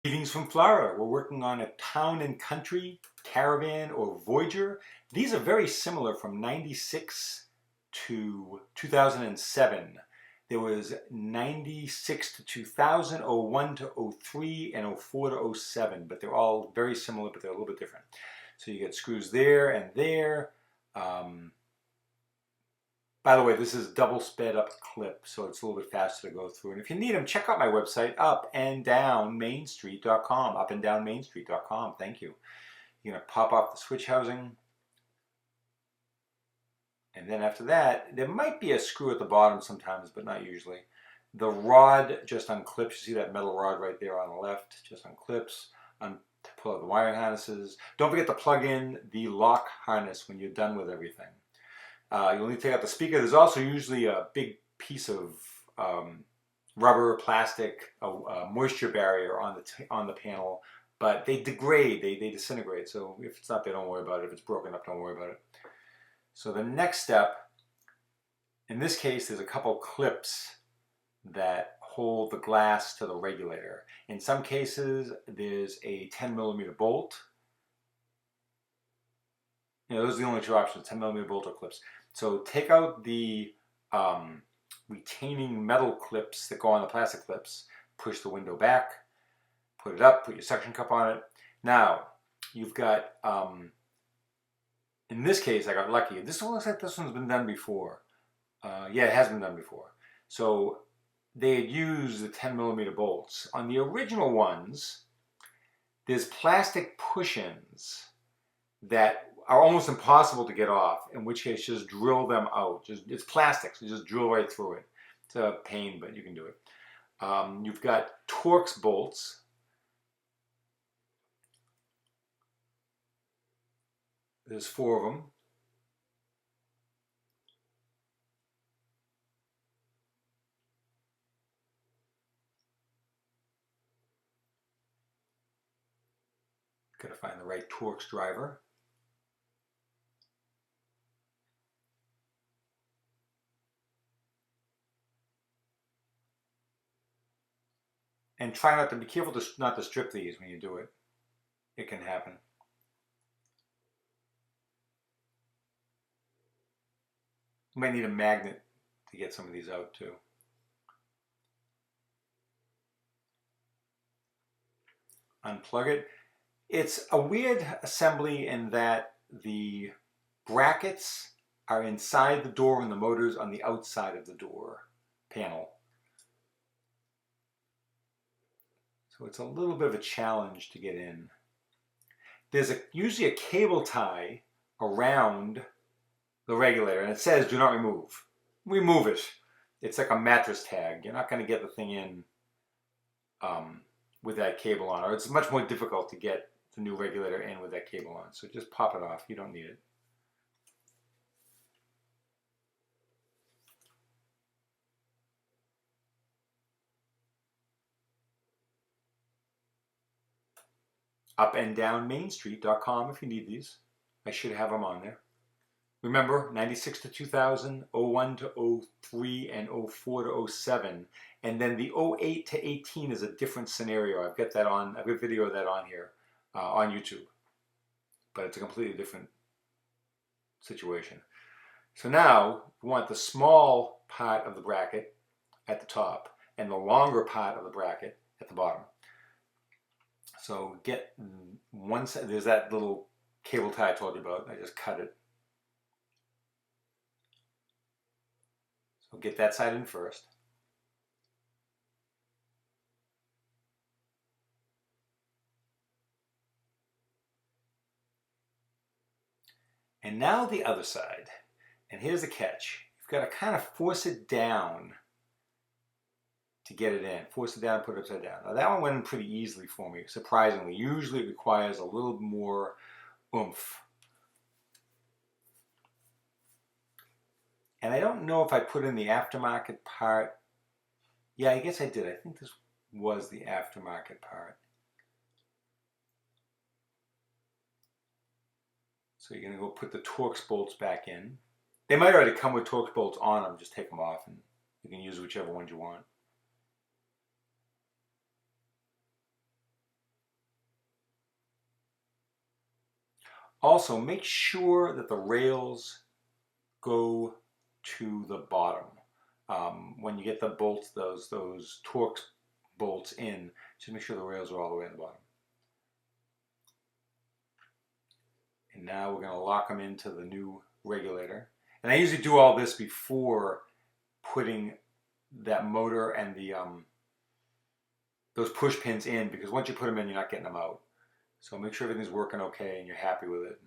Greetings from Florida. We're working on a Town and Country, Caravan, or Voyager. These are very similar from 96 to 2007. There was 96 to 2000, '01 to '03, and '04 to '07, but they're all very similar, but they're a little bit different. So you get screws there and there. By the way, this is double sped up clip, so it's a little bit faster to go through. And if you need them, check out my website, upanddownmainstreet.com, upanddownmainstreet.com. Thank you. You're going to pop off the switch housing. And then after that, there might be a screw at the bottom sometimes, but not usually. The rod just unclips. You see that metal rod right there on the left, just unclips. To pull out the wiring harnesses. Don't forget to plug in the lock harness when you're done with everything. You'll need to take out the speaker. There's also usually a big piece of rubber, plastic, a moisture barrier on the panel, but they degrade, they disintegrate. So if it's not there, don't worry about it. If it's broken up, don't worry about it. So the next step, in this case, there's a couple clips that hold the glass to the regulator. In some cases, there's a 10mm bolt. Those are the only two options, 10mm bolt or clips. So take out the retaining metal clips that go on the plastic clips, push the window back, put it up, put your suction cup on it. Now, you've got, in this case, I got lucky. This one looks like this one's been done before. Yeah, it has been done before. So they had used the 10mm bolts. On the original ones, there's plastic push-ins that are almost impossible to get off, in which case just drill them out. It's plastic, so just drill right through it. It's a pain, but you can do it. You've got Torx bolts. There's 4 of them. Got to find the right Torx driver. And try not to be careful not to strip these when you do it. It can happen. You might need a magnet to get some of these out too. Unplug it. It's a weird assembly in that the brackets are inside the door and the motor's on the outside of the door panel. So it's a little bit of a challenge to get in. There's usually a cable tie around the regulator, and it says do not remove. Remove it. It's like a mattress tag. You're not going to get the thing in with that cable on, or it's much more difficult to get the new regulator in with that cable on. So just pop it off. You don't need it. Upanddownmainstreet.com if you need these. I should have them on there. Remember, 96 to 2000, '01 to '03, and '04 to '07. And then the '08 to '18 is a different scenario. I've got a video of that on here, on YouTube. But it's a completely different situation. So now, we want the small part of the bracket at the top and the longer part of the bracket at the bottom. So get one side, there's that little cable tie I told you about. I just cut it. So get that side in first. And now the other side. And here's the catch. You've got to kind of force it down to get it in. Force it down and put it upside down. Now that one went in pretty easily for me, surprisingly. Usually it requires a little more oomph. And I don't know if I put in the aftermarket part. Yeah, I guess I did. I think this was the aftermarket part. So you're going to go put the Torx bolts back in. They might already come with Torx bolts on them. Just take them off and you can use whichever ones you want. Also, make sure that the rails go to the bottom. When you get the bolts, those Torx bolts in, just make sure the rails are all the way in the bottom. And now we're going to lock them into the new regulator. And I usually do all this before putting that motor and the those push pins in, because once you put them in, you're not getting them out. So make sure everything's working okay and you're happy with it.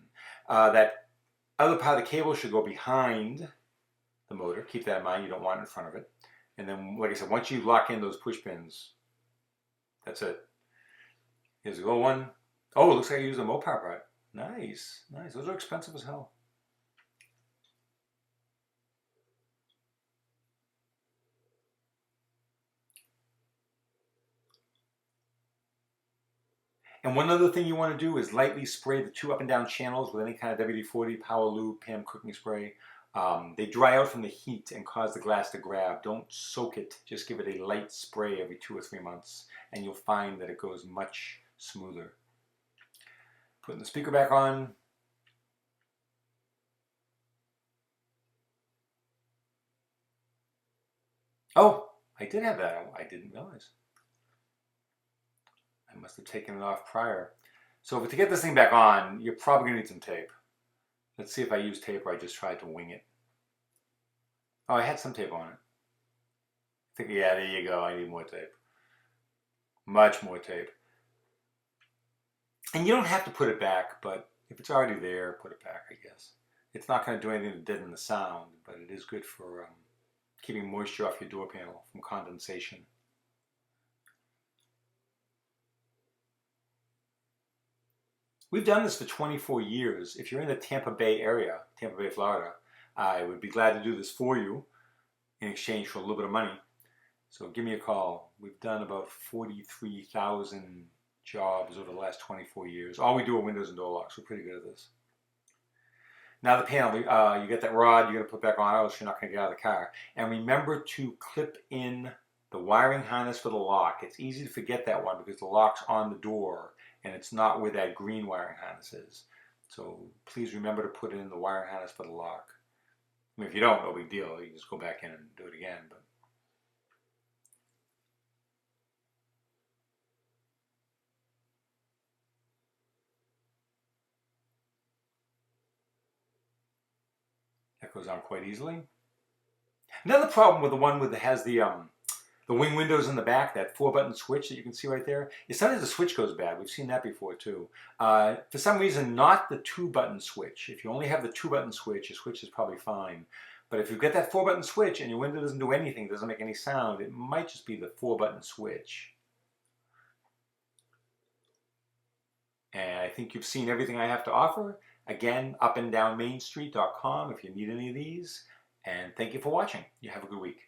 That other part of the cable should go behind the motor. Keep that in mind. You don't want it in front of it. And then, like I said, once you lock in those push pins, that's it. Here's a little one. Oh, it looks like I used a Mopar part. Nice, nice. Those are expensive as hell. And one other thing you want to do is lightly spray the two up and down channels with any kind of WD-40, Power Lube, PAM cooking spray. They dry out from the heat and cause the glass to grab. Don't soak it. Just give it a light spray every 2 or 3 months, and you'll find that it goes much smoother. Putting the speaker back on. Oh, I did have that. I didn't realize. I must have taken it off prior. So to get this thing back on, you're probably going to need some tape. Let's see if I use tape or I just tried to wing it. Oh, I had some tape on it. I think, yeah, there you go. I need more tape. Much more tape. And you don't have to put it back, but if it's already there, put it back, I guess. It's not going to do anything to deaden the sound, but it is good for keeping moisture off your door panel from condensation. We've done this for 24 years. If you're in the Tampa Bay area, Tampa Bay, Florida, I would be glad to do this for you in exchange for a little bit of money. So give me a call. We've done about 43,000 jobs over the last 24 years. All we do are windows and door locks. We're pretty good at this. Now the panel, you get that rod, you're going to put back on, else you're not going to get out of the car. And remember to clip in the wiring harness for the lock. It's easy to forget that one because the lock's on the door and it's not where that green wiring harness is. So please remember to put in the wiring harness for the lock. I mean, if you don't, no big deal. You just go back in and do it again. But that goes on quite easily. Another problem with the one that has the wing windows in the back, that 4-button switch that you can see right there, is sometimes the switch goes bad. We've seen that before too. For some reason, not the 2-button switch. If you only have the 2-button switch, your switch is probably fine. But if you've got that 4-button switch and your window doesn't do anything, doesn't make any sound, it might just be the 4-button switch. And I think you've seen everything I have to offer. Again, upanddownmainstreet.com if you need any of these. And thank you for watching. You have a good week.